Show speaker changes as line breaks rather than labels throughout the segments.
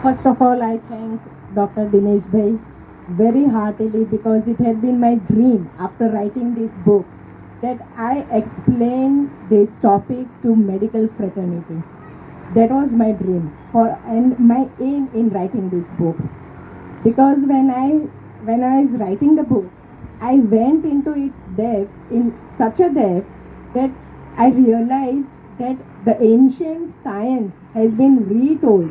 First of all, I thank Dr. Dinesh Bhai very heartily because it had been my dream after writing this book that I explain this topic to medical fraternity. That was my dream and my aim in writing this book. Because when I was writing the book, I went into its depth in such a depth that I realized that the ancient science has been retold.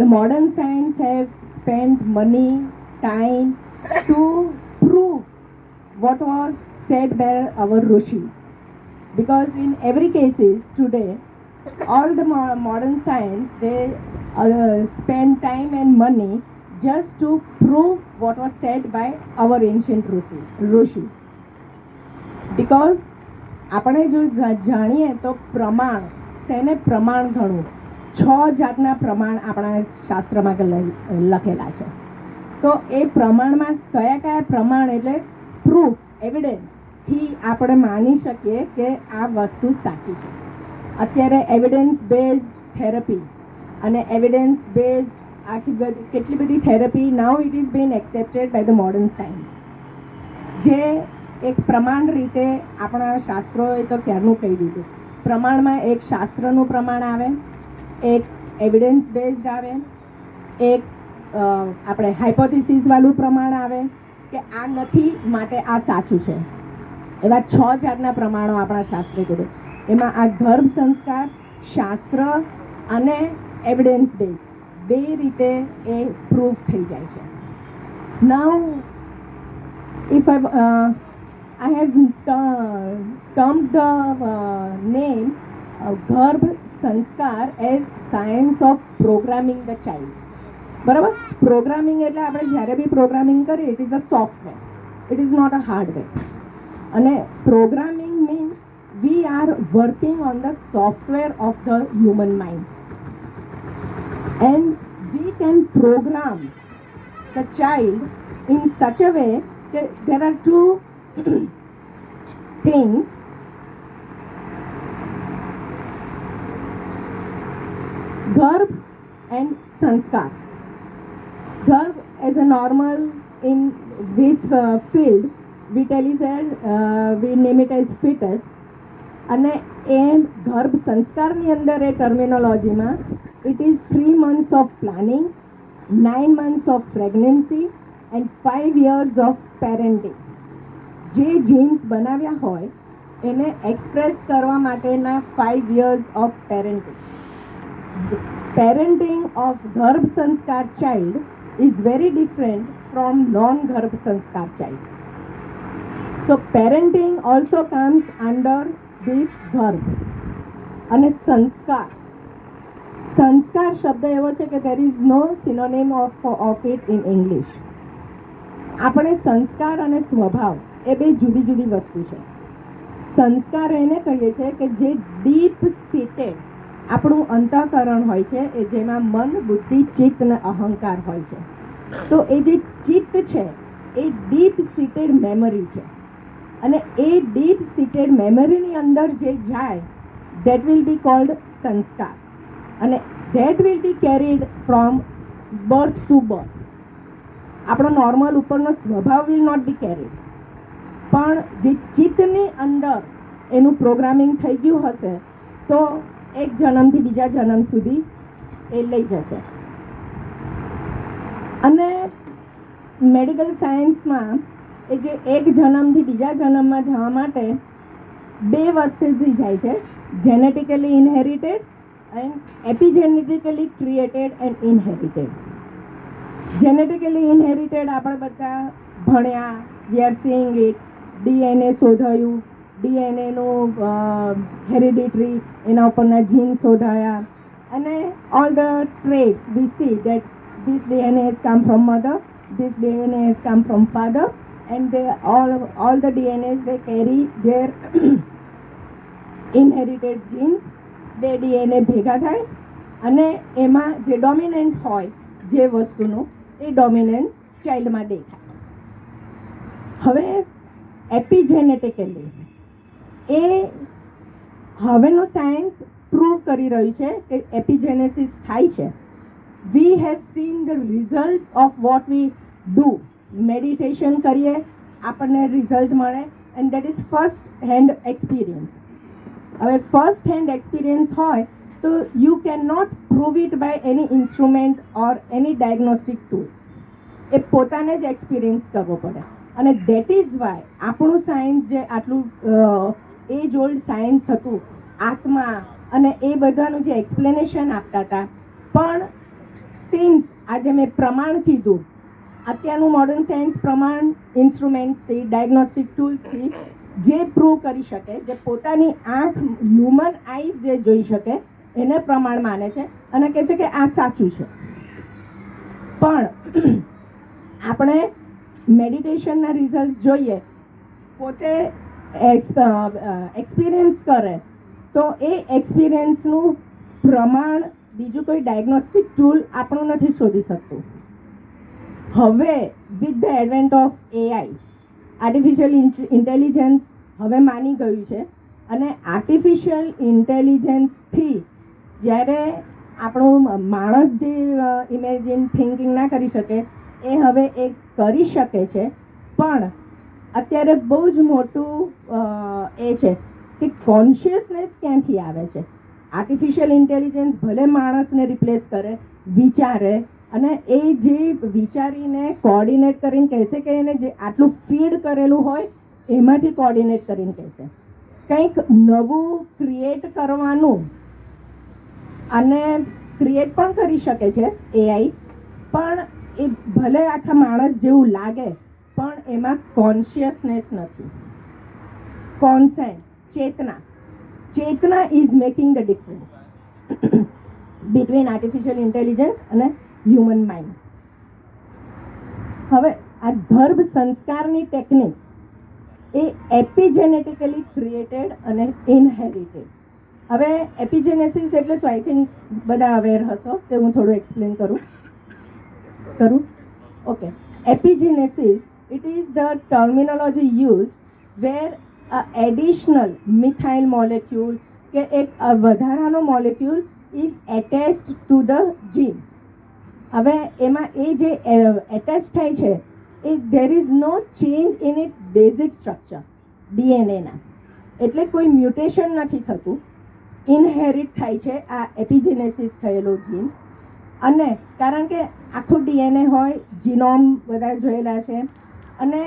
The modern science have spent money, time to prove what was said by our rishis. Because in every cases today, all the modern science they spend time and money just to prove what was said by our ancient rishis. Because આપણે જો જાણીએ તો પ્રમાણ શેને પ્રમાણ ગણવું 6 જાતના પ્રમાણ આપણા શાસ્ત્રમાં લખેલા છે. તો એ પ્રમાણમાં કયા કયા પ્રમાણ એટલે પ્રૂફ એવિડન્સથી આપણે માની શકીએ કે આ વસ્તુ સાચી છે. અત્યારે એવિડન્સ બેઝડ થેરપી અને એવિડન્સ બેઝડ કેટલી બધી therapy now it is been accepted by the modern science. જે એક પ્રમાણ રીતે આપણા શાસ્ત્રોએ તો ક્યારનું કહી દીધું. પ્રમાણમાં એક શાસ્ત્રનું પ્રમાણ આવે, એક એવિડન્સ બેઝડ આવે, એક આપણે હાઇપોથિસિસ વાળું પ્રમાણ આવે કે આ નથી માટે આ સાચું છે. એવા 6 જાતના પ્રમાણો આપણા શાસ્ત્રે કીધું. એમાં આ ગર્ભ સંસ્કાર શાસ્ત્ર અને એવિડન્સ બેઝ બે રીતે એ પ્રૂફ થઈ જાય છે. નાઉ if I have termed the name Garbh Sanskar as science of programming the child. બરાબર? પ્રોગ્રામિંગ એટલે આપણે જ્યારે બી પ્રોગ્રામિંગ કરીએ it is a software, it is not a hardware. અને programming means we are working on the software of the human mind and we can program the child in such a way that there are two things. Garbh and sanskar. Garbh as a normal in this field we tell is we name it as fetus. અને એ ગર્ભ સંસ્કારની અંદર એ ટર્મિનોલોજીમાં it is 3 months of planning, 9 months of pregnancy and 5 years of parenting. જે jeans બનાવ્યા હોય એને express કરવા માટેના 5 years of parenting. Parenting of ગર્ભ સંસ્કાર child is very different from non-ગર્ભ સંસ્કાર child. So parenting also comes under this ગર્ભ. અને સંસ્કાર શબ્દ એવો છે કે there is no synonym of it in English. આપણે સંસ્કાર અને સ્વભાવ એ બે જુદી જુદી વસ્તુ છે. સંસ્કાર એને કહીએ છીએ કે જે ડીપ સીટેડ આપણું અંતઃકરણ હોય છે એ જેમાં મન બુદ્ધિ ચિત્ત અને અહંકાર હોય છે. તો એ જે ચિત્ત છે એ ડીપ સીટેડ મેમરી છે અને એ ડીપ સીટેડ મેમરીની અંદર જે જાય that will B called sanskar અને that will be carried from birth to birth. આપણો નોર્મલ ઉપરનો સ્વભાવ વિલ નોટ બી કેરીડ, પણ જે ચિત્તની અંદર એનું પ્રોગ્રામિંગ થઈ ગયું હશે તો એક જન્મથી બીજા જન્મ સુધી એ લઈ જશે. અને મેડિકલ સાયન્સમાં એ જે એક જન્મથી બીજા જન્મમાં જવા માટે 2 વસ્તુથી જાય છે, genetically inherited and epigenetically created and inherited. Genetically inherited આપણે બધા ભણ્યા, we are seeing it. DNA શોધાયું, ડીએનએનું હેરિડિટરી એના ઉપરના જીન શોધાયા અને all the traits we see that this DNA has come from mother, this DNA has come from father and they all the DNAs they carry their inherited genes. બે DNA ભેગા થાય અને એમાં જે ડોમિનન્ટ હોય જે વસ્તુનું એ ડોમિનન્સ ચાઇલ્ડમાં દેખાય. હવે એપિજેનેટિકલી એ હવેનું સાયન્સ પ્રૂવ કરી રહ્યું છે કે એપિજેનેસિસ થાય છે, we have seen the results of what we do. Meditation કરીએ આપણને રિઝલ્ટ મળે, and that is first hand experience. હવે ફર્સ્ટ હેન્ડ એક્સપિરિયન્સ હોય તો you can not prove it by any instrument or any diagnostic tools. એ પોતાને જ experience કરવો પડે. અને દેટ ઇઝ વાય આપણું સાયન્સ જે આટલું એજ ઓલ્ડ સાયન્સ હતું, આત્મા અને એ બધાનું જે એક્સપ્લેનેશન આપતા હતા, પણ સિન્સ આજે મેં પ્રમાણ કીધું, અત્યારનું મોડર્ન સાયન્સ પ્રમાણ ઇન્સ્ટ્રુમેન્ટ્સથી, ડાયગ્નોસ્ટિક ટૂલ્સથી જે પ્રૂવ કરી શકે, જે પોતાની આંખ હ્યુમન આઈઝ જે જોઈ શકે એને પ્રમાણ માને છે અને કહે છે કે આ સાચું છે. પણ આપણે મેડિટેશનના રિઝલ્ટ જોઈએ, પોતે એક્સપિરિયન્સ કરે તો એ એક્સપિરિયન્સનું પ્રમાણ બીજું કોઈ ડાયગ્નોસ્ટિક ટૂલ આપણું નથી શોધી શકતું. હવે with the advent of AI, artificial intelligence હવે માની ગયું છે, અને આર્ટિફિશિયલ ઇન્ટેલિજન્સથી જ્યારે આપણો માણસ જે ઇમેજિન થિંકિંગ ના કરી શકે એ હવે એ કરી શકે છે. પણ અત્યારે બહુ જ મોટું એ છે કે કોન્શિયસનેસ ક્યાંથી આવે છે. આર્ટિફિશિયલ ઇન્ટેલિજન્સ ભલે માણસને રિપ્લેસ કરે, વિચારે, અને એ જે વિચારીને કોર્ડિનેટ કરીને કહેશે કે એને જે આટલું ફીડ કરેલું હોય એમાંથી કોર્ડિનેટ કરીને કહેશે. કંઈક નવું ક્રિએટ કરવાનું, અને ક્રિએટ પણ કરી શકે છે AI, પણ એ ભલે આખા માણસ જેવું લાગે પણ એમાં કોન્શિયસનેસ નથી. કોન્સેન્સ, ચેતના is making the difference between artificial intelligence અને હ્યુમન માઇન્ડ. હવે આ ગર્ભ સંસ્કારની ટેકનિક્સ એ એપિજેનેટિકલી ક્રિએટેડ અને ઇનહેરિટેડ. હવે એપિજેનેસિસ એટલે શું? આઈ થિંક બધા અવેર હશો કે હું થોડું એક્સપ્લેન કરું. Okay. એપિજેનેસિસ, it is the terminology used where a additional methyl molecule કે એક વધારાનો molecule is attached to the genes. હવે એમાં એ જે એટેચ થાય છે એ there is no change in its basic structure, DNA ના. એટલે કોઈ મ્યુટેશન નથી થતું, ઇનહેરિટ થાય છે આ એપિજેનેસિસ થયેલો જીન્સ. અને કારણ કે આખું DNA હોય, જીનોમ બધા જોયેલા છે, અને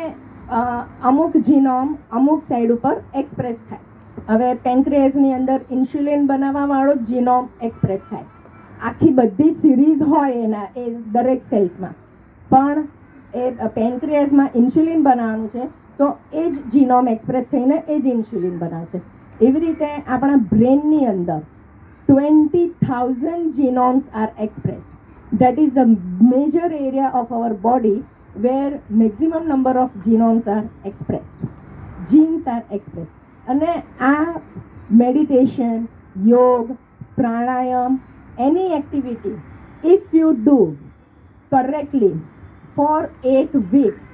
અમુક જીનોમ અમુક સાઈડ ઉપર એક્સપ્રેસ થાય. હવે પેન્ક્રિયાસની અંદર ઇન્સ્યુલિન બનાવવાવાળો જીનોમ એક્સપ્રેસ થાય. આખી બધી સિરીઝ હોય એના એ દરેક સેલ્સમાં, પણ એ પેન્ક્રિયાસમાં ઇન્સ્યુલિન બનાવવાનું છે તો એ જ જીનોમ એક્સપ્રેસ થઈને એ જ ઇન્સ્યુલિન બનાવશે. એવી રીતે આપણા બ્રેનની અંદર 20,000 genomes are expressed. That is the major area of our body where maximum number of genomes are expressed. Genes are expressed. અને આ મેડિટેશન, યોગ, પ્રાણાયામ, any activity, if you do correctly for 8 weeks,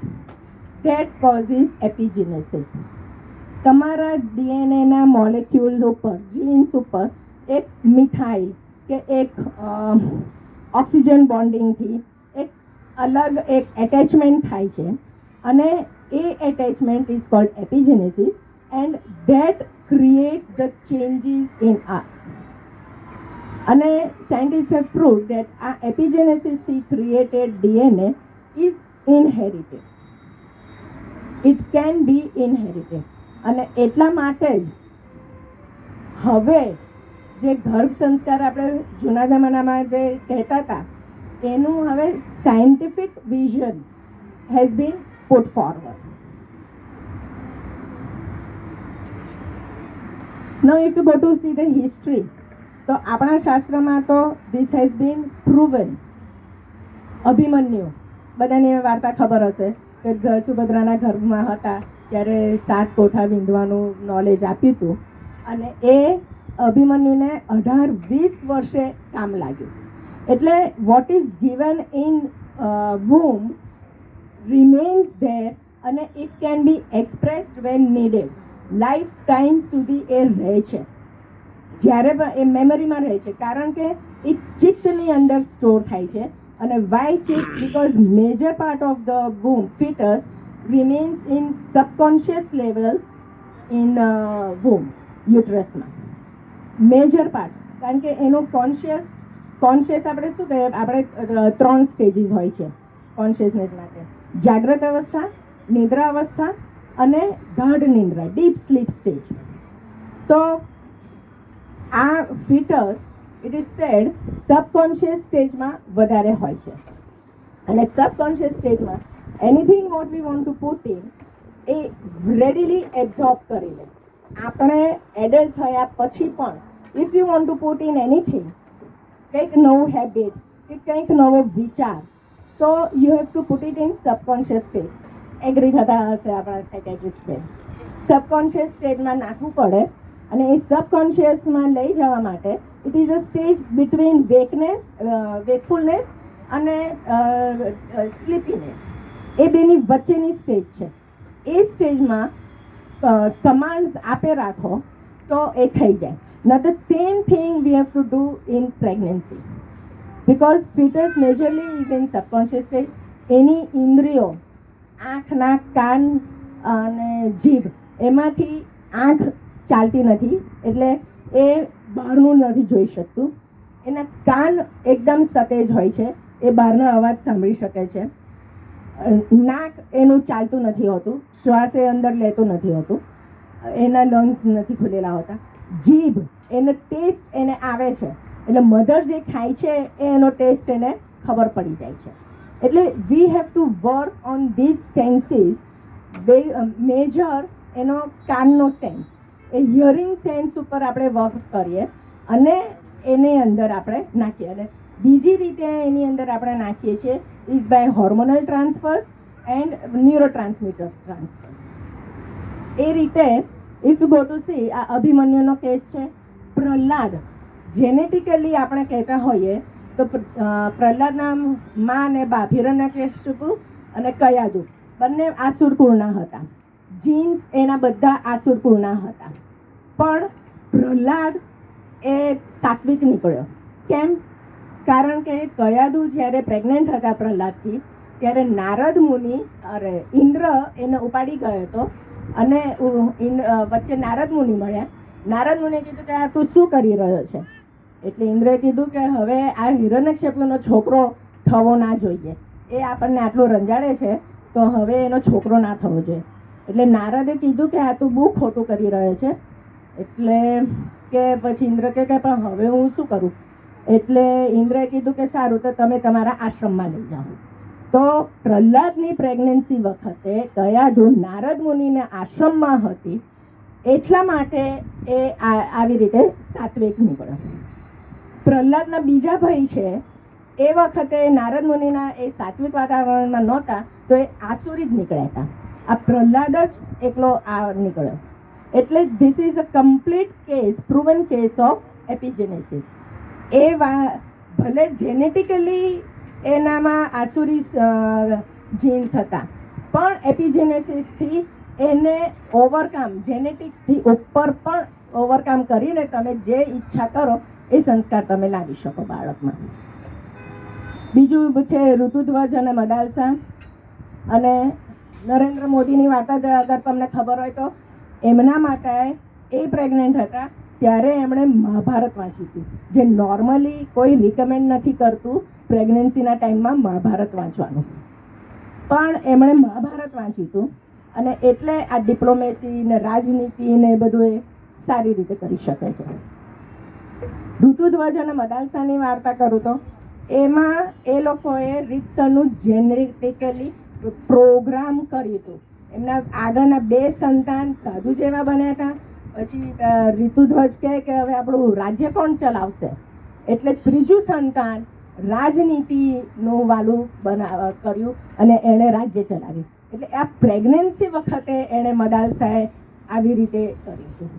that causes epigenesis. તમારા ડીએનએના molecule ઉપર, jeans ઉપર એક methyl કે એક oxygen બોન્ડિંગથી એક અલગ એક એટેચમેન્ટ થાય છે, અને એ attachment is called epigenesis, and that creates the changes in us. અને સાયન્ટિસ્ટ હેવ પ્રૂવડ ધેટ આ એપિજેનેસિસથી created DNA is inherited. It can be inherited. અને એટલા માટે જ હવે જે ગર્ભ સંસ્કાર આપણે જૂના જમાનામાં જે કહેતા હતા એનું હવે scientific vision has been put forward. Now if you go to see the history, તો આપણા શાસ્ત્રમાં તો this has been proven. Abhimanyu, બધાને વાર્તા ખબર હશે કે સુભદ્રાના ગર્ભમાં હતા ત્યારે 7 કોઠા વીંધવાનું નોલેજ આપ્યું હતું, અને એ અભિમન્યુને 18-20 વર્ષે કામ લાગ્યું. એટલે what is given in womb remains there, અને it can be expressed when needed. Lifetime સુધી એ રહે છે, જ્યારે પણ એ મેમરીમાં રહે છે, કારણ કે એ ચિત્તની અંદર સ્ટોર થાય છે. અને વાય ચિત્ત? Because major part of the womb foetus remains in subconscious level in womb, યુટ્રસમાં. મેજર પાર્ટ, કારણ કે એનો કોન્શિયસ આપણે શું કહીએ, આપણે 3 સ્ટેજીસ હોય છે કોન્શિયસનેસ માટે: જાગ્રત અવસ્થા, નિદ્રા અવસ્થા અને ગાઢ નિંદ્રા, ડીપ સ્લીપ સ્ટેજ. તો આ foetus it is said subconscious સ્ટેજમાં વધારે હોય છે. અને સબકોન્શિયસ સ્ટેજમાં anything what we want to put in એ રેડીલી એબ્ઝોર્બ કરી લે. આપણે એડલ્ટ થયા પછી પણ if you want to put in anything, કંઈક નવું હેબિટ કે કંઈક નવો વિચાર, તો you have to put it in subconscious stage. Agree થતા હશે આપણા સાયકેટ્રિસ્ટ બેન. સબકોન્શિયસ સ્ટેજમાં નાખવું પડે. અને એ સબકોન્શિયસમાં લઈ જવા માટે it is a stage between wakefulness અને સ્લીપીનેસ. એ બેની વચ્ચેની સ્ટેજ છે. એ સ્ટેજમાં કમાન્ડ્સ આપે રાખો તો એ થઈ જાય. Now the same thing we have to do in pregnancy, because fetus majorly is in subconscious stage. એની ઇન્દ્રિયો, આંખ, નાક, કાન અને જીભ, એમાંથી આંખ ચાલતી નથી, એટલે એ બહારનું નથી જોઈ શકતું. એના કાન એકદમ સતેજ હોય છે, એ બહારના અવાજ સાંભળી શકે છે. નાક એનું ચાલતું નથી હોતું, શ્વાસ એ અંદર લેતું નથી હોતું, એના લંગ્સ નથી ખુલેલા હોતા. જીભ, એનો ટેસ્ટ એને આવે છે, એટલે મધર જે ખાય છે એ એનો ટેસ્ટ એને ખબર પડી જાય છે. એટલે we have to work on this senses. Major એનો કાનનો સેન્સ, એ હિયરિંગ સેન્સ ઉપર આપણે વર્ક કરીએ અને એની અંદર આપણે નાખીએ. અને બીજી રીતે એની અંદર આપણે નાખીએ છીએ is by hormonal transfers and neurotransmitter transfers. એ રીતે if you go to see, આ અભિમન્યુનો કેસ છે. પ્રહલાદ, જેનેટિકલી આપણે કહેતા હોઈએ તો પ્રહલાદના મા અને બાપ હિરણ્યકશ્યપુ અને કયાદુ બંને આસુર કુળના હતા. જીન્સ એના બધા આસુર કુળના હતા. પણ પ્રહલાદ એ સાત્વિક નીકળ્યો. કેમ? કારણ કે કયાદુ જ્યારે પ્રેગ્નન્ટ હતા પ્રહલાદથી, ત્યારે નારદ મુનિ ઇન્દ્ર એને ઉપાડી ગયો હતો. અને વચ્ચે નારદ મુનિ મળ્યા. નારદ મુનિએ કીધું કે આ તું શું કરી રહ્યો છે? એટલે ઇન્દ્રએ કીધું કે હવે આ હિરણ્યકશ્યપુનો છોકરો થવો ના જોઈએ, એ આપણને આટલું રંજાડે છે, તો હવે એનો છોકરો ના થવો જોઈએ. એટલે નારદે કીધું કે આ તું બહુ ખોટું કરી રહ્યો છે. એટલે કે પછી ઇન્દ્ર કે પણ હવે હું શું કરું? એટલે ઇન્દ્રએ કીધું કે સારું, તો તમે તમારા આશ્રમમાં લઈ જાઓ. તો પ્રહલાદની પ્રેગ્નન્સી વખતે કયાદુ નારદ મુનિના આશ્રમમાં હતી, એટલા માટે એ આવી રીતે સાત્વિક નીકળ્યો. પ્રહલાદના બીજા ભાઈ છે, એ વખતે નારદ મુનિના એ સાત્વિક વાતાવરણમાં નહોતા, તો એ આસુરી જ નીકળ્યા હતા. આ પ્રહલાદ જ એકલો આ નીકળ્યો. એટલે this is a complete case, proven case of epigenesis. એ ભલે જેનેટિકલી એનામાં આસુરી જીન્સ હતા, પણ એપિજેનેસિસથી એને ઓવરકમ, જેનેટિક્સથી ઉપર પણ ઓવરકમ કરીને તમે જે ઈચ્છા કરો એ સંસ્કાર તમે લાવી શકો બાળકમાં. બીજું છે ઋતુધ્વજ અને મદાલસા. અને નરેન્દ્ર મોદીની વાત જ અગર તમને ખબર હોય તો, એમના માતાએ એ પ્રેગ્નન્ટ હતા ત્યારે એમણે મહાભારત વાંચ્યું હતું, જે નોર્મલી કોઈ રિકમેન્ડ નથી કરતું પ્રેગ્નન્સીના ટાઈમમાં મહાભારત વાંચવાનું. પણ એમણે મહાભારત વાંચ્યું હતું, અને એટલે આ ડિપ્લોમેસી ને રાજનીતિ ને એ બધું એ સારી રીતે કરી શકે છે. ઋતુધ્વજ અને મદાલસાની વાર્તા કરું તો એમાં એ લોકોએ રીતસરનું જેનેટિકલી પ્રોગ્રામ કર્યું હતું. એમના આગળના 2 સંતાન સાધુ જેવા બન્યા હતા. પછી ઋતુધ્વજ કહે કે હવે આપણું રાજ્ય કોણ ચલાવશે? એટલે ત્રીજું સંતાન રાજનીતિનું વાલું કર્યું અને એણે રાજ્ય ચલાવ્યું. એટલે આ પ્રેગ્નન્સી વખતે એણે મદાલસાએ આવી રીતે કર્યું હતું.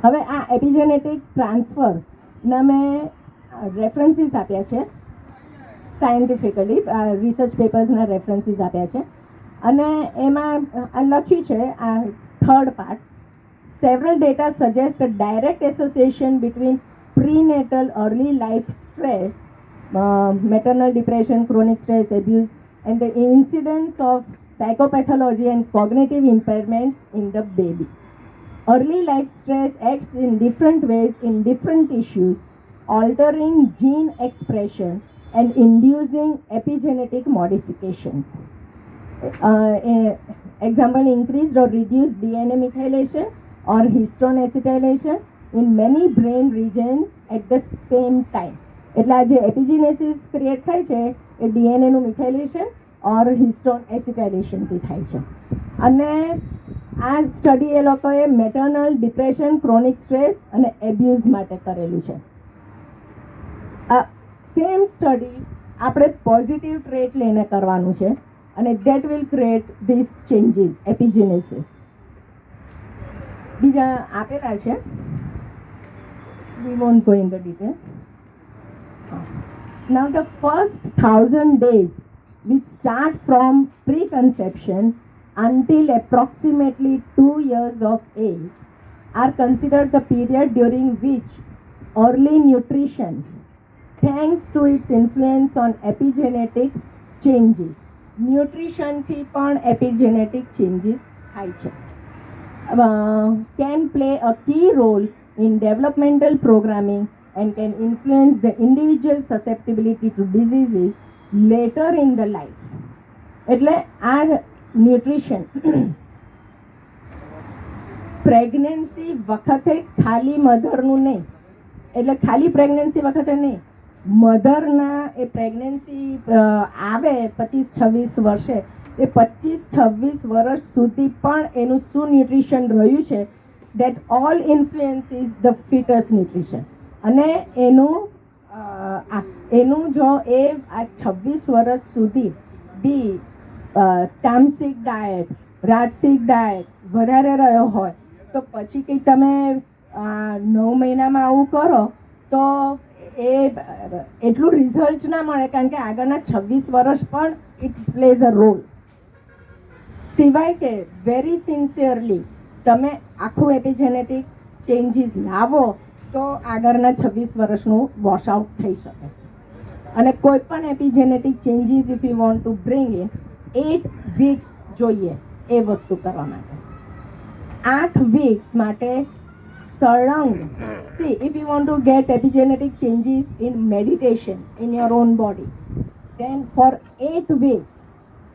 હવે આ એપિજેનેટિક ટ્રાન્સફરના મેં રેફરન્સીસ આપ્યા છે, સાયન્ટિફિકલી રિસર્ચ પેપર્સના રેફરન્સીસ આપ્યા છે. અને એમાં લખ્યું છે આ third part, Several data suggest a direct association between prenatal early life stress, maternal depression, chronic stress, abuse, and the incidence of psychopathology and cognitive impairments in the baby. Early life stress acts in different ways in different tissues, altering gene expression and inducing epigenetic modifications. Example, increased or reduced DNA methylation or histone acetylation in many brain regions at the same time. એટલે આ જે એપિજીનેસિસ create થાય છે એ ડીએનએનું મિથાઇલેશન ઓર histone એસિટાઇલેશનથી થાય છે. અને આ study એ લોકોએ મેટર્નલ ડિપ્રેશન, ક્રોનિક સ્ટ્રેસ અને એબ્યુઝ માટે કરેલું છે. સેમ સ્ટડી આપણે પોઝિટિવ ટ્રેટ લઈને કરવાનું છે અને that will create this changes, epigenesis. બીજા આપેલા છે, we won't go in the detail. Now the first 1000 days, which start from preconception until approximately 2 years of age, are considered the period during which early nutrition, thanks to its influence on epigenetic changes, nutrition થી પણ epigenetic changes થાય છે, can play a key role in developmental programming and can influence the individual susceptibility to diseases later in the life. એટલે આ nutrition pregnancy વખતે ખાલી મધરનું નહીં, એટલે ખાલી પ્રેગ્નન્સી વખતે નહીં, મધરના એ પ્રેગ્નન્સી આવે 25-26 વર્ષે, એ 25-26 વર્ષ સુધી પણ એનું શું ન્યુટ્રિશન રહ્યું છે, that all influences the fetus nutrition. અને એનું જો એ આ 26 વર્ષ સુધી બી તામસિક ડાયટ, રાજસિક ડાયટ વધારે રહ્યો હોય તો પછી કંઈ તમે 9 મહિનામાં આવું કરો તો એ એટલું રિઝલ્ટ ના મળે, કારણ કે આગળના 26 વર્ષ પણ ઇટ પ્લેઝ અ રોલ. સિવાય કે વેરી સિન્સિયરલી તમે આખું એપિજેનેટિક ચેન્જીસ લાવો તો આગળના 26 વર્ષનું વોશ આઉટ થઈ શકે. અને કોઈ પણ epigenetic changes if you want to bring in 8 weeks જોઈએ એ વસ્તુ કરવા માટે. 8 વીક્સ માટે સળંગ, see if you want to get epigenetic changes in meditation in your own body, then for 8 weeks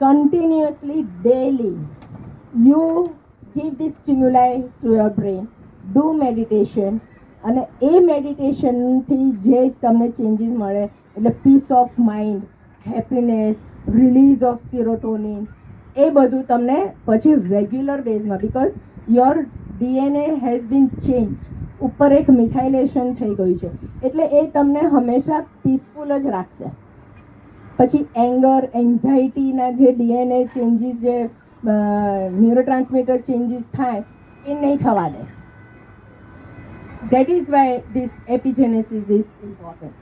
continuously daily you give this stimuli to your brain, do meditation. અને એ મેડિટેશનથી જે તમને ચેન્જીસ મળે એટલે peace of mind, happiness, release of serotonin, એ બધું તમને પછી regular બેઝમાં, because your DNA has been change, ઉપર એક મિથાઇલેશન થઈ ગયું છે, એટલે એ તમને હંમેશા પીસફુલ જ રાખશે. પછી એંગર, એન્ઝાઇટીના જે ડીએનએ ચેન્જીસ, જે ન્યુરોટ્રાન્સમીટર ચેન્જીસ થાય એ નહીં થવા દે. That is why this epigenesis is important.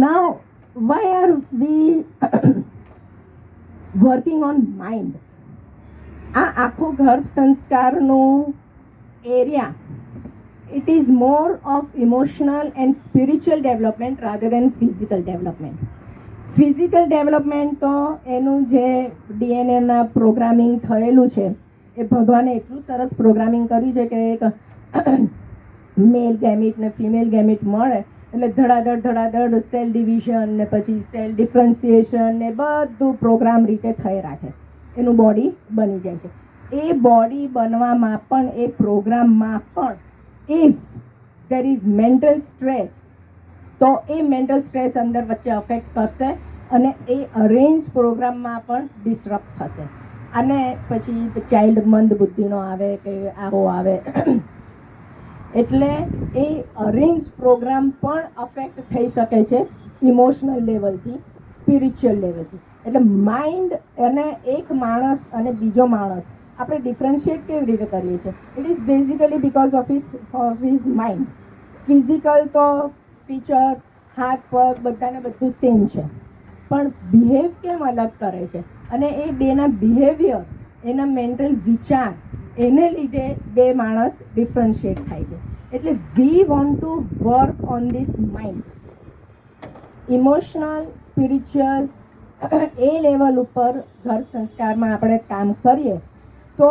Now, why are we working on mind? આ આખો ગર્ભ સંસ્કારનો area, it is more of emotional and spiritual development rather than physical development. Physical development તો એનું જે ડીએનએના programming થયેલું છે એ ભગવાને એટલું સરસ પ્રોગ્રામિંગ કર્યું છે કે એક મેલ ગેમિટ ને ફિમેલ ગેમિટ મળે એટલે ધડાધડ સેલ ડિવિઝન ને પછી સેલ ડિફરન્સિએશન ને બધું પ્રોગ્રામ રીતે થઈ રાખે, એનું બોડી બની જાય છે. એ બોડી બનવામાં પણ, એ પ્રોગ્રામમાં પણ if there is mental stress, તો એ મેન્ટલ સ્ટ્રેસ અંદર વચ્ચે અફેક્ટ કરશે અને એ અરેન્જ પ્રોગ્રામમાં પણ ડિસ્ટર્બ થશે. અને પછી ચાઇલ્ડ મંદ બુદ્ધિનો આવે કે આવો આવે, એટલે એ અરેન્જ પ્રોગ્રામ પણ અફેક્ટ થઈ શકે છે ઇમોશનલ લેવલથી, સ્પિરિચ્યુઅલ લેવલથી. એટલે માઇન્ડ અને એક માણસ અને બીજો માણસ આપણે ડિફરન્શિએટ કેવી રીતે કરીએ છીએ? It is basically because of his mind. Physical તો ફીચર, હાથ પગ બધાને બધું સેમ છે, પણ બિહેવ કેમ અલગ કરે છે? અને એ બેના બિહેવિયર, એના મેન્ટલ વિચાર, એને લીધે બે માણસ ડિફરન્શિએટ થાય છે. એટલે વી want two work on this mind, emotional, spiritual, A level ઉપર ઘર સંસ્કારમાં આપણે કામ કરીએ તો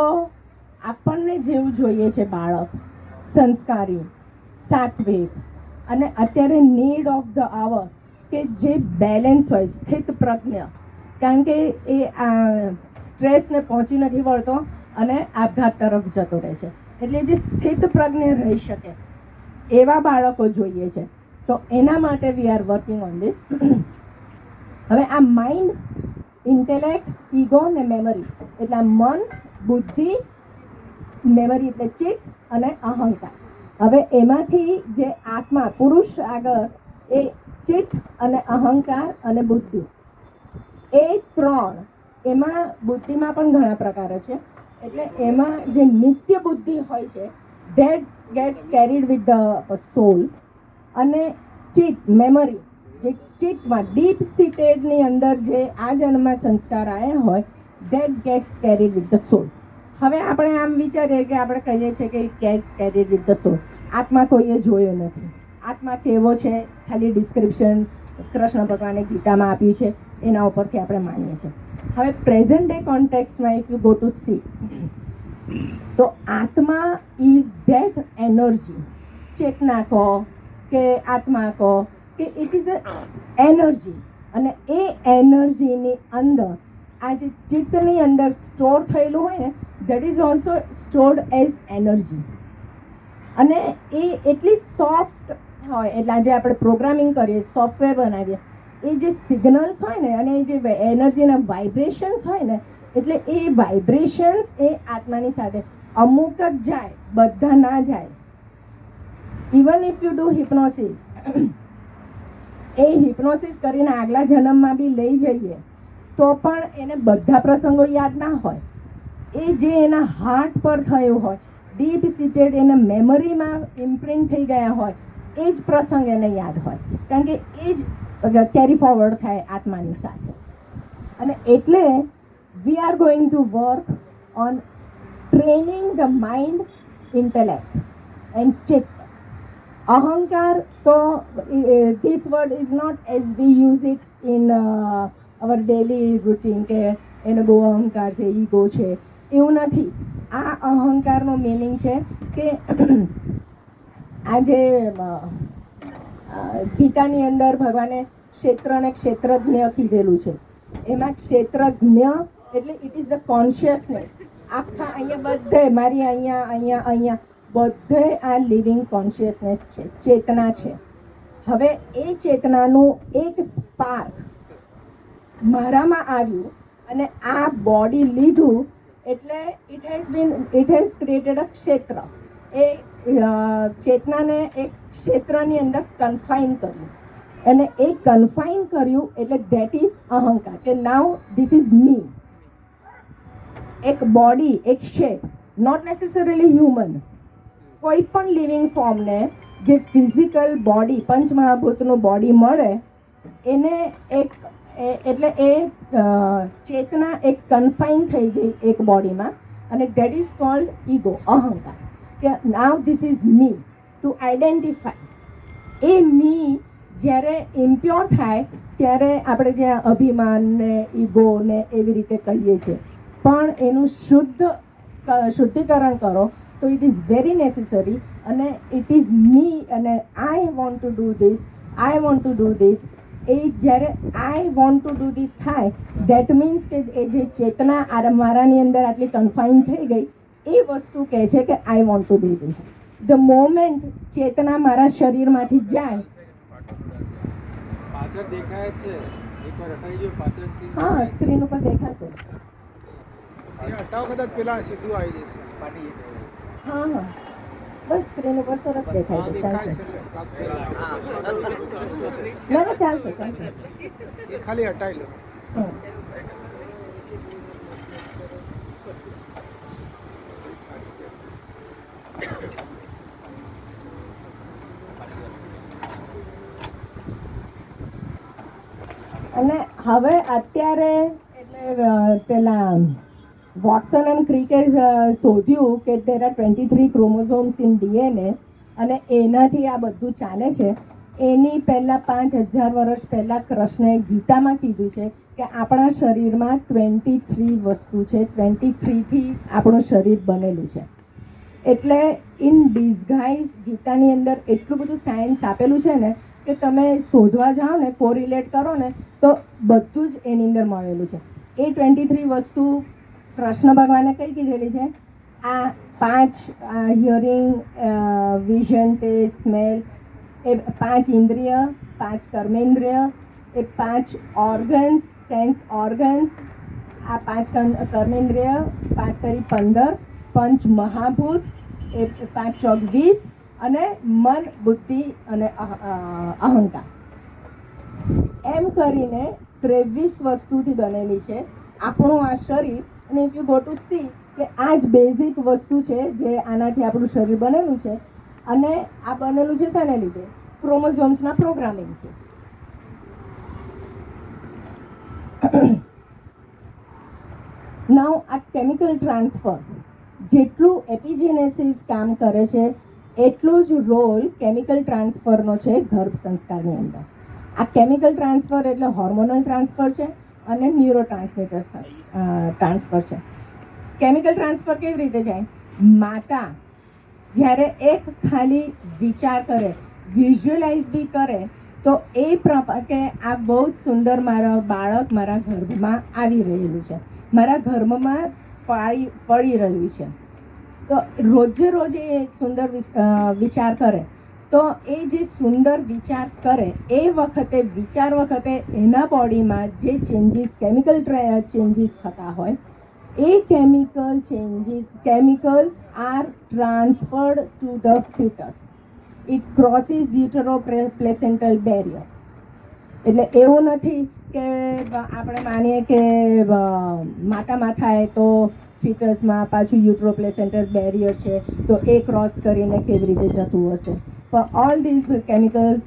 આપણને જેવું જોઈએ છે બાળક, સંસ્કારી, સાત્વિક, અને અત્યારે નીડ ઓફ ધ આવર કે જે બેલેન્સ હોય, સ્થિત પ્રજ્ઞ, કારણ કે એ સ્ટ્રેસને પહોંચી નથી વળતો અને આપઘાત તરફ જતો રહે છે. એટલે જે સ્થિત પ્રજ્ઞ રહી શકે એવા બાળકો જોઈએ છે. તો એના માટે વી આર વર્કિંગ ઓન ધીસ. હવે આ માઇન્ડ, ઇન્ટેલેક્ટ, ઈગો ને મેમરી, એટલે આ મન, બુદ્ધિ, મેમરી એટલે ચિત્ત અને અહંકાર. હવે એમાંથી જે આત્મા, પુરુષ આગળ એ ચિત્ત અને અહંકાર અને બુદ્ધિ, એ ત્રણ. એમાં બુદ્ધિમાં પણ ઘણા પ્રકારો છે. એટલે એમાં જે નિત્ય બુદ્ધિ હોય છે that gets carried with the soul, અને ચિત્ત, મેમરી, જે ચિત્તમાં ડીપ સીટેડની અંદર જે આ જન્મમાં સંસ્કાર આવ્યા હોય that gets carried with the soul. હવે આપણે આમ વિચારીએ કે આપણે કહીએ છીએ કે gets carried with the soul. આત્મા કોઈએ જોયો નથી. આત્મા કેવો છે ખાલી ડિસ્ક્રિપ્શન કૃષ્ણ ભગવાને ગીતામાં આપ્યું છે, એના ઉપરથી આપણે માનીએ છીએ. હવે પ્રેઝન્ટ ડે કોન્ટેક્સ્ટમાં if you go to see, તો આત્મા ઇઝ ધેટ એનર્જી. ચેતના કહો કે આત્મા કહો કે ઇટ ઇઝ અ એનર્જી, અને એ એનર્જીની અંદર આ જે ચિત્તની અંદર સ્ટોર થયેલું હોય ને that is also stored as energy. અને એ એટલી સોફ્ટ હોય, એટલે આજે આપણે પ્રોગ્રામિંગ કરીએ, સોફ્ટવેર બનાવીએ, એ જે સિગ્નલ્સ હોય ને અને એ જે એનર્જીના વાઇબ્રેશન્સ હોય ને, એટલે એ વાઇબ્રેશન્સ એ આત્માની સાથે અમુક જ જાય, બધા ના જાય. ઇવન ઇફ યુ ડુ હિપ્નોસિસ, એ હિપ્નોસિસ કરીને આગલા જન્મમાં બી લઈ જઈએ તો પણ એને બધા પ્રસંગો યાદ ના હોય. એ જે એના હાર્ટ પર થયું હોય, ડીપ સીટેડ એના મેમરીમાં ઇમ્પ્રિન્ટ થઈ ગયા હોય, એ જ પ્રસંગ એને યાદ હોય, કારણ કે એ જ કેરી ફોરવર્ડ થાય આત્માની સાથે. અને એટલે we are going to work on training the mind, intellect and chitta. અહંકાર તો this word is not as we use it in our daily routine કે એને બહુ અહંકાર છે, ઈગો છે, એવું નથી. આ અહંકારનો મિનિંગ છે કે આ જે ગીતાની અંદર ભગવાને ક્ષેત્ર અને ક્ષેત્રજ્ઞ કીધેલું છે, એમાં ક્ષેત્રજ્ઞ એટલે ઇટ ઇઝ ધ કોન્શિયસનેસ. આખા અહીંયા બધે મારી અહીંયા બધે આ લિવિંગ કોન્શિયસનેસ છે, ચેતના છે. હવે એ ચેતનાનું એક સ્પાર્ક મારામાં આવ્યું અને આ બોડી લીધું, એટલે ઇટ હેઝ ક્રિએટેડ અ ક્ષેત્ર. એ ચેતનાને એક ક્ષેત્રની અંદર કન્ફાઇન કર્યું, અને એ કન્ફાઇન કર્યું એટલે ધેટ ઇઝ અહંકાર, કે નાઉ ધીસ ઇઝ મી. એક બોડી, એક શેપ, નોટ નેસેસરીલી હ્યુમન, કોઈ પણ લિવિંગ ફોર્મને જે ફિઝિકલ બોડી, પંચમહાભૂતનું બોડી મળે એને એક એટલે એ ચેતના એક કન્ફાઇન થઈ ગઈ એક બોડીમાં, અને દેટ ઇઝ કોલ્ડ ઈગો, અહંકાર. કે now this is me, to identify. એ મી જ્યારે ઇમ્પ્યોર થાય ત્યારે આપણે જ્યાં અભિમાન ને ઈગો ને એવી રીતે કહીએ છીએ, પણ એનું શુદ્ધિકરણ કરો તો ઇટ ઇઝ વેરી નેસેસરી. અને ઇટ ઇઝ મી, અને I want to do this, I want to do this. એ જ્યારે I want to do this થાય, દેટ મીન્સ કે એ જે ચેતના મારાની અંદર આટલી કન્ફાઇન થઈ ગઈ, એ વસ્તુ કહે છે કે I want to do this. The moment ચેતના મારા શરીરમાંથી જાય,
પાછળ દેખાય છે, એકવાર હટાઈ ગયો પાછળ સ્ક્રીન.
હા સ્ક્રીન ઉપર દેખાશે.
એ હટાવ કદાચ પેલા સીધું આવી જશે પાટી.
હા બસ સ્ક્રીન ઉપર સરસ દેખાય છે,
દેખાય
ચાલશે.
છે
ના ના ચાલશે.
એ ખાલી હટાઈ લો.
હમ. અને હવે અત્યારે એટલે પેલા વોટસન એન્ડ ક્રિકે શોધ્યું કે there are 23 chromosomes in DNA અને એનાથી આ બધું ચાલે છે. એની પહેલાં 5000 વર્ષ પહેલાં કૃષ્ણએ ગીતામાં કીધું છે કે આપણા શરીરમાં 23 વસ્તુ છે, 23થી આપણું શરીર બનેલું છે. એટલે ઇન ડિસગાઇઝ ગીતાની અંદર એટલું બધું સાયન્સ આપેલું છે ને કે તમે શોધવા જાઓ ને, કોરિલેટ કરો ને તો બધું જ એની અંદર મળેલું છે. એ 23 વસ્તુ કૃષ્ણ ભગવાને કઈ કીધેલી છે? આ 5 હિયરિંગ, વિઝન, ટેસ્ટ, સ્મેલ, એ 5 ઇન્દ્રિય, 5 કર્મેન્દ્રિય, એ 5 ઓર્ગન્સ, સેન્સ ઓર્ગન્સ, આ 5 કર્મેન્દ્રિય, 5 તરી 15, પંચ મહાભૂત, એ 5 ચોક 20, અને મન, બુદ્ધિ અને અહંકાર, એમ કરીને 23 વસ્તુથી બનેલી છે આપણું આ શરીર. અને if you go to C કે આ જ બેઝિક વસ્તુ છે જે આનાથી આપણું શરીર બનેલું છે. અને આ બનેલું છે શાને લીધે? ક્રોમોઝોમ્સના પ્રોગ્રામિંગથી. નાઉ આ કેમિકલ ટ્રાન્સફર, જેટલું એપિજેનેસિસ કામ કરે છે એટલો જ રોલ કેમિકલ ટ્રાન્સફરનો છે ગર્ભ સંસ્કારની અંદર. આ કેમિકલ ટ્રાન્સફર એટલે હોર્મોનલ ટ્રાન્સફર છે અને ન્યુરો ટ્રાન્સફર છે. કેમિકલ ટ્રાન્સફર કેવી રીતે જાય? માતા જ્યારે એક ખાલી વિચાર કરે, વિઝ્યુઅલાઇઝ બી કરે, તો એ કે આ બહુ જ સુંદર મારા બાળક મારા ગર્ભમાં આવી રહેલું છે, મારા ગર્ભમાં પડી રહ્યું છે, તો રોજે રોજે એક સુંદર વિચાર કરે, તો એ જે સુંદર વિચાર કરે એ વખતે એના બોડીમાં જે ચેન્જીસ, કેમિકલ ચેન્જીસ થતા હોય, એ chemicals are transferred to the fetus. It crosses utero-placental barrier. એટલે એવું નથી કે આપણે માનીએ કે માતામાં થાય તો ફિટસમાં પાછું યુટ્રોપ્લેસેન્ટલ બેરિયર છે તો એ ક્રોસ કરીને કેવી રીતે જતું હશે. પણ ઓલ ધીઝ કેમિકલ્સ,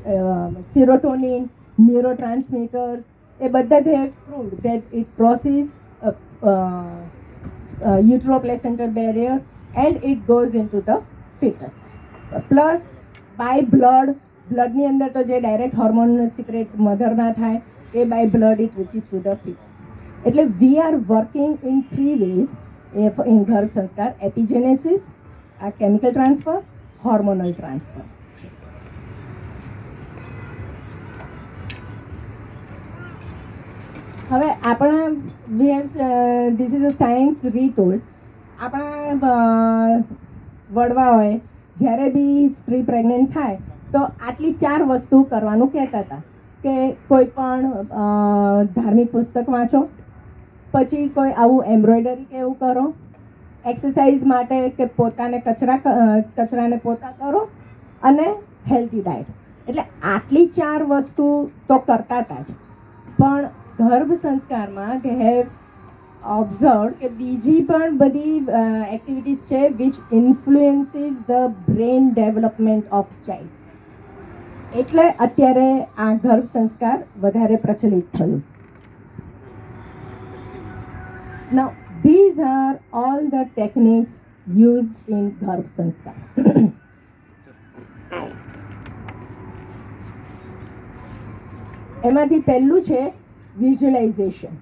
સિરોટોનિન, ન્યુરોટ્રાન્સમીટર્સ, એ બધા they have proved that it crosses utero-placental barrier and it goes into the fetus. Plus by બ્લડની અંદર તો જે ડાયરેક્ટ હોર્મોન સિક્રેટ મધરના થાય એ by blood it reaches to the foetus. એટલે we are working in 3 ways ઇન ગર્ભ સંસ્કાર: એપિજેનેસિસ, આ કેમિકલ ટ્રાન્સફર, હોર્મોનલ ટ્રાન્સફર. હવે આપણા ધીસ ઇઝ અ સાયન્સ રીટોલ્ડ. આપણા વડવાઓએ જ્યારે બી સ્ત્રી પ્રેગ્નન્ટ થાય તો આટલી 4 વસ્તુ કરવાનું કહેતા હતા કે કોઈ પણ ધાર્મિક પુસ્તક વાંચો, પછી કોઈ આવું એમ્બ્રોઇડરી કે એવું કરો, એક્સરસાઇઝ માટે કે પોતાને કચરાને પોતા કરો, અને હેલ્ધી ડાયટ. એટલે આટલી 4 વસ્તુ તો કરતા હતા જ. પણ ગર્ભ સંસ્કારમાં they have observed કે બીજી પણ બધી એક્ટિવિટીઝ છે which influences the brain development of child. એટલે અત્યારે આ ગર્ભ સંસ્કાર વધારે પ્રચલિત થયું. Now these are all the techniques used in ગર્ભ સંસ્કાર. એમાંથી પહેલું છે visualization.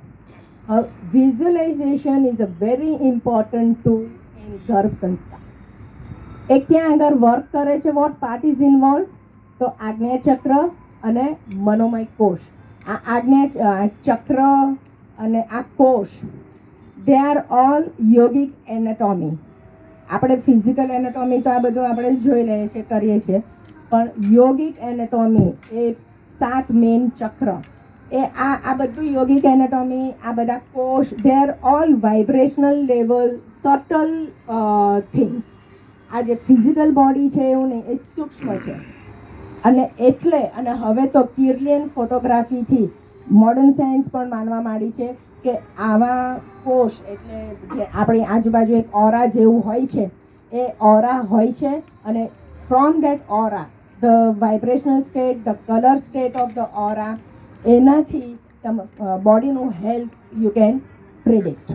Visualization is a very important tool in ગર્ભ સંસ્કાર. એ ક્યાં આગળ વર્ક કરે છે? What part is involve? તો આજ્ઞા ચક્ર અને મનોમય કોષ. આ આજ્ઞા ચક્ર અને આ કોષ, they are all yogic anatomy. આપણે ફિઝિકલ એનાટોમી તો આ બધું આપણે જોઈ લઈએ છીએ, કરીએ છીએ, પણ યોગિક એનાટોમી એ 7 મેઇન ચક્ર, એ આ બધું યોગિક એનાટોમી, આ બધા કોષ, they are all vibrational level subtle things. આ જે ફિઝિકલ બોડી છે એવું નહીં, એ સૂક્ષ્મ છે. અને એટલે અને હવે તો કિર્લિયન ફોટોગ્રાફીથી મોડર્ન સાયન્સ પણ માનવા માંડી છે કે આવા કોષ, એટલે જે આપણી આજુબાજુ એક ઓરા જેવું હોય છે, એ ઓરા હોય છે. અને from that aura, the vibrational state, the colour state of the aura, એનાથી બોડીનું હેલ્થ યુ કેન પ્રેડિક્ટ.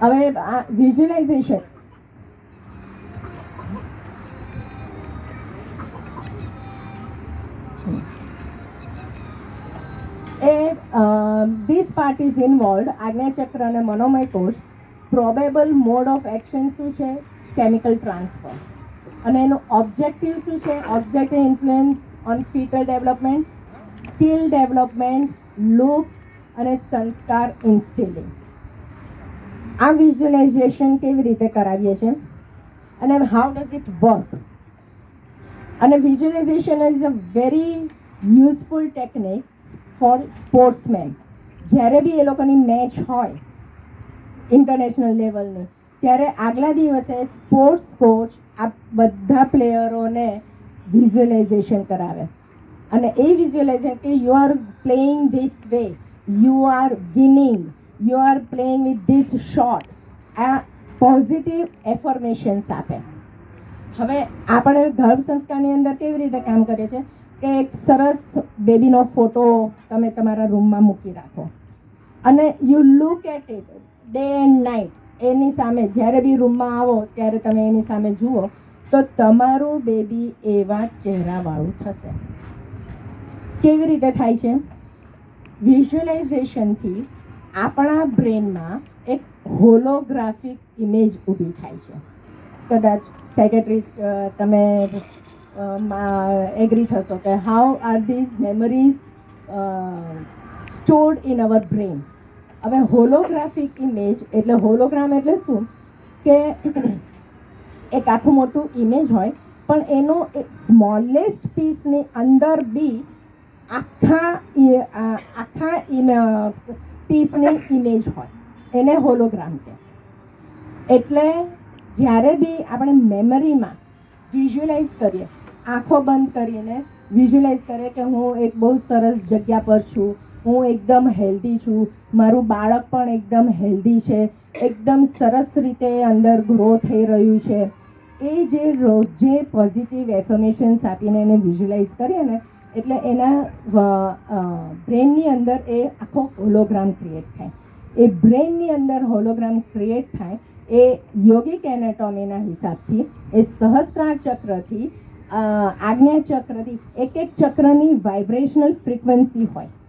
હવે આ visualisation this part is involved આજ્ઞાચક્ર અને મનોમય કોષ. પ્રોબેબલ મોડ ઓફ એક્શન શું છે? Chemical transfer. અને એનું ઓબ્જેક્ટિવ શું છે? Objective influence on foetal development, skill development, looks અને સંસ્કાર ઇન્સ્ટિલિંગ. આ વિઝ્યુલાઇઝેશન કેવી રીતે કરાવીએ છીએ અને હાઉ ડઝ ઇટ વર્ક? અને visualization is a very useful technique for sportsman. જ્યારે બી એ લોકોની મેચ હોય ઇન્ટરનેશનલ લેવલની, ત્યારે આગલા દિવસે સ્પોર્ટ્સ કોચ આ બધા પ્લેયરોને વિઝ્યુલાઇઝેશન કરાવે. અને એ વિઝ્યુલાઇઝેશન કે you are playing this way, you are winning, you are playing with this shot, આ પોઝિટિવ એફર્મેશન્સ આપે. હવે આપણે ગર્ભ સંસ્કારની અંદર કેવી રીતે કામ કરીએ છીએ કે એક સરસ બેબીનો ફોટો તમે તમારા રૂમમાં મૂકી રાખો અને you look at it day and night. એની સામે જ્યારે બી રૂમમાં આવો ત્યારે તમે એની સામે જુઓ તો તમારું બેબી એવા ચહેરાવાળું થશે. કેવી રીતે થાય છે? વિઝ્યુલાઇઝેશનથી આપણા બ્રેનમાં એક હોલોગ્રાફિક ઇમેજ ઊભી થાય છે. કદાચ સાયકેટ્રિસ્ટ તમે એગ્રી થશો કે how are these memories stored in our brain. હવે હોલોગ્રાફિક ઇમેજ એટલે હોલોગ્રામ એટલે શું કે એક આખું મોટું ઇમેજ હોય પણ એનો એક સ્મોલેસ્ટ પીસની અંદર બી આખા પીસની ઇમેજ હોય, એને હોલોગ્રામ કહે. એટલે જ્યારે બી આપણે મેમરીમાં વિઝ્યુલાઇઝ કરીએ, આંખો બંધ કરીને વિઝ્યુલાઇઝ કરીએ કે હું એક બહુ સરસ જગ્યા પર છું, હું એકદમ હેલ્ધી છું, મારું બાળક પણ એકદમ હેલ્ધી છે, એકદમ સરસ રીતે અંદર ગ્રો થઈ રહ્યું છે, એ જે રોજે પોઝિટિવ એફર્મેશન્સ આપીને એને વિઝ્યુલાઇઝ કરીએ ને એટલે એના બ્રેનની અંદર એ આખો હોલોગ્રામ ક્રિએટ થાય. એ બ્રેનની અંદર હોલોગ્રામ ક્રિએટ થાય એ યોગિક એનાટોમીના હિસાબથી એ સહસ્ત્રાર ચક્રથી આજ્ઞા ચક્રથી એક ચક્રની વાઇબ્રેશનલ ફ્રીક્વન્સી હોય.